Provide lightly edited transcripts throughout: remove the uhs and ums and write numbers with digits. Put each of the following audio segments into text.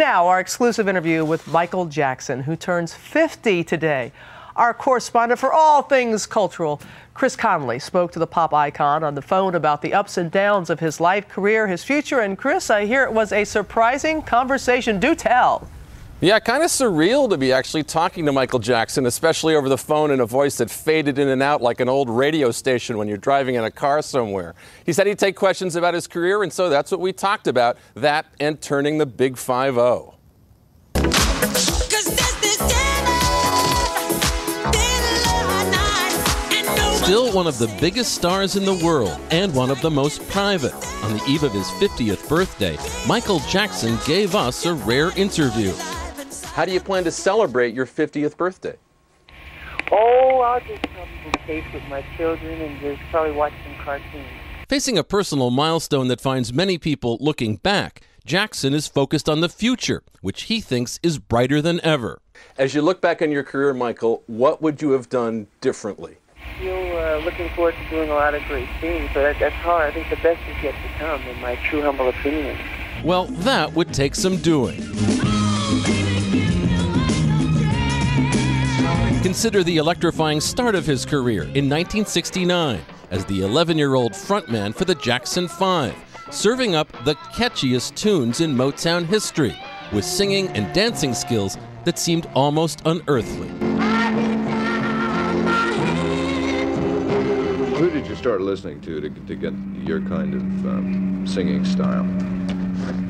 now, our exclusive interview with Michael Jackson, who turns 50 today. Our correspondent for all things cultural, Chris Connolly, spoke to the pop icon on the phone about the ups and downs of his life, career, his future. And Chris, I hear it was a surprising conversation. Do tell. Yeah, kind of surreal to be actually talking to Michael Jackson, especially over the phone in a voice that faded in and out like an old radio station when you're driving in a car somewhere. He said he'd take questions about his career, and so that's what we talked about, that and turning the big 5-0. Still one of the biggest stars in the world and one of the most private. On the eve of his 50th birthday, Michael Jackson gave us a rare interview. How do you plan to celebrate your 50th birthday? Oh, I'll just probably taste with my children and just probably watch some cartoons. Facing a personal milestone that finds many people looking back, Jackson is focused on the future, which he thinks is brighter than ever. As you look back on your career, Michael, what would you have done differently? Still looking forward to doing a lot of great things, but that's hard. I think the best is yet to come, in my true humble opinion. Well, that would take some doing. Consider the electrifying start of his career in 1969 as the 11-year-old frontman for the Jackson 5, serving up the catchiest tunes in Motown history, with singing and dancing skills that seemed almost unearthly. Who did you start listening to get your kind of singing style?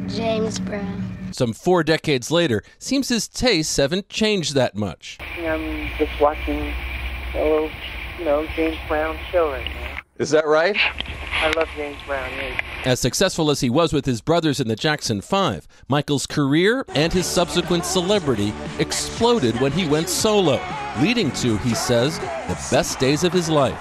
James Brown. Some 4 decades later, seems his tastes haven't changed that much. I'm just watching a little, James Brown show right now. Is that right? I love James Brown, yes. As successful as he was with his brothers in the Jackson 5, Michael's career and his subsequent celebrity exploded when he went solo, leading to, he says, the best days of his life.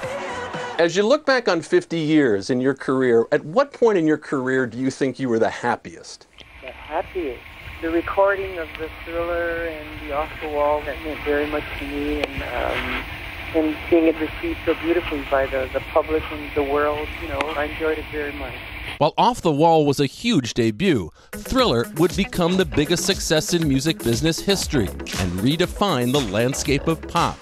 As you look back on 50 years in your career, at what point in your career do you think you were the happiest? The happiest? The recording of the Thriller and the Off the Wall, that meant very much to me, and seeing it received so beautifully by the public and the world, I enjoyed it very much. While Off the Wall was a huge debut, Thriller would become the biggest success in music business history and redefine the landscape of pop.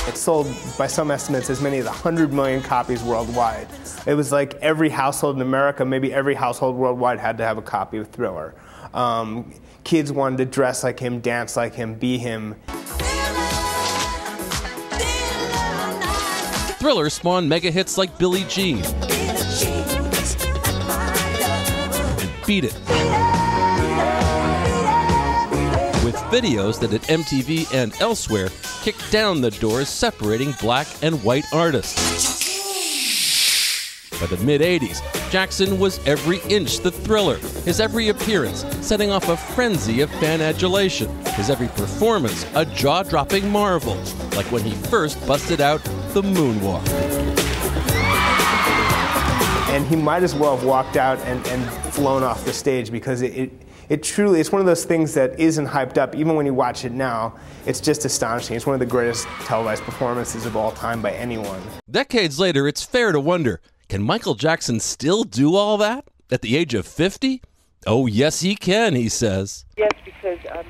It sold, by some estimates, as many as 100 million copies worldwide. It was like every household in America, maybe every household worldwide, had to have a copy of Thriller. Kids wanted to dress like him, dance like him, be him. Thriller spawned mega hits like Billie Jean and Beat It, with videos that at MTV and elsewhere kicked down the doors separating black and white artists. By the mid-'80s, Jackson was every inch the Thriller, his every appearance setting off a frenzy of fan adulation, his every performance a jaw-dropping marvel, like when he first busted out the moonwalk. And he might as well have walked out and flown off the stage, because it truly, it's one of those things that isn't hyped up. Even when you watch it now, it's just astonishing. It's one of the greatest televised performances of all time by anyone. Decades later, it's fair to wonder, can Michael Jackson still do all that at the age of 50? Oh, yes, he can, he says. Yes, because I'm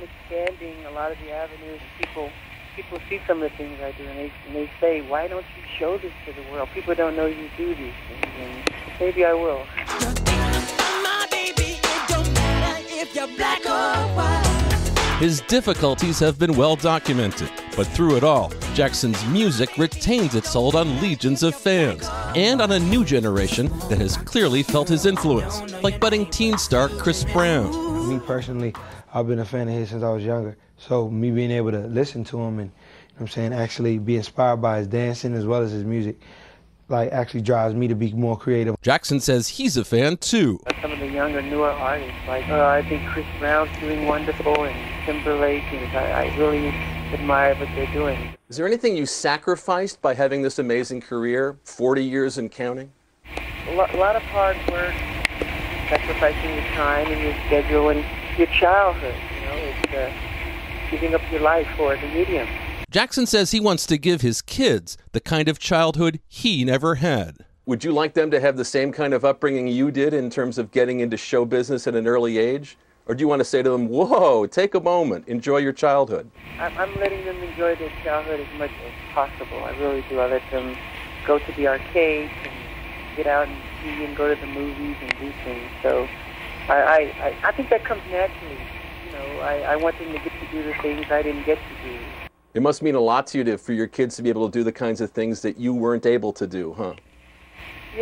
expanding a lot of the avenues. People see some of the things I do, and they say, why don't you show this to the world? People don't know you do these things, and maybe I will. His difficulties have been well documented, but through it all, Jackson's music retains its hold on legions of fans and on a new generation that has clearly felt his influence, like budding teen star Chris Brown. Me personally, I've been a fan of his since I was younger, so me being able to listen to him and, actually be inspired by his dancing as well as his music, actually drives me to be more creative. Jackson says he's a fan too. Some of the younger, newer artists, I think Chris Brown's doing wonderful, and Timberlake, and I really admire what they're doing. Is there anything you sacrificed by having this amazing career, 40 years and counting? A lot of hard work, sacrificing your time and your schedule and your childhood. It's giving up your life for the medium. Jackson says he wants to give his kids the kind of childhood he never had. Would you like them to have the same kind of upbringing you did in terms of getting into show business at an early age? Or do you want to say to them, whoa, take a moment, enjoy your childhood? I'm letting them enjoy their childhood as much as possible. I really do. I let them go to the arcades and get out and see and go to the movies and do things. So I think that comes naturally. You know, I want them to get to do the things I didn't get to do. It must mean a lot to you for your kids to be able to do the kinds of things that you weren't able to do, huh?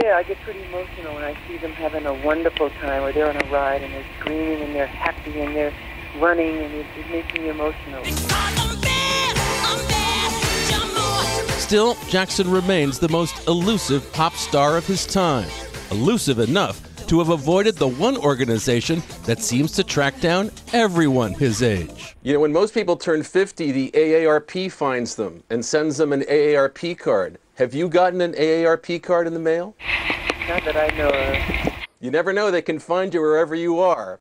Yeah, I get pretty emotional when I see them having a wonderful time, or they're on a ride and they're screaming and they're happy and they're running, and it makes me emotional. Still, Jackson remains the most elusive pop star of his time. Elusive enough to have avoided the one organization that seems to track down everyone his age. You know, when most people turn 50, the AARP finds them and sends them an AARP card. Have you gotten an AARP card in the mail? Not that I know of. You never know, they can find you wherever you are.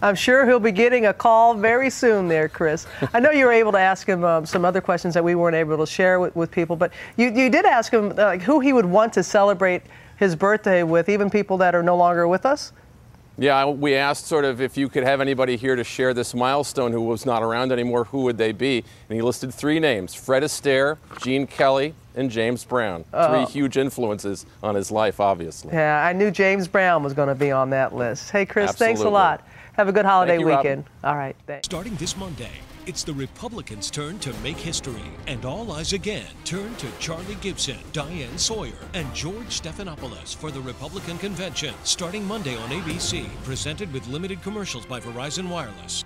I'm sure he'll be getting a call very soon there, Chris. I know you were able to ask him some other questions that we weren't able to share with people, but you did ask him who he would want to celebrate his birthday with, even people that are no longer with us? Yeah, we asked sort of if you could have anybody here to share this milestone who was not around anymore, who would they be? And he listed 3 names: Fred Astaire, Gene Kelly, and James Brown. 3 huge influences on his life, obviously. Yeah, I knew James Brown was going to be on that list. Hey, Chris, Absolutely. Thanks a lot. Have a good holiday weekend. Robin. All right, thanks. Starting this Monday, it's the Republicans' turn to make history, and all eyes again turn to Charlie Gibson, Diane Sawyer, and George Stephanopoulos for the Republican convention, starting Monday on ABC, presented with limited commercials by Verizon Wireless.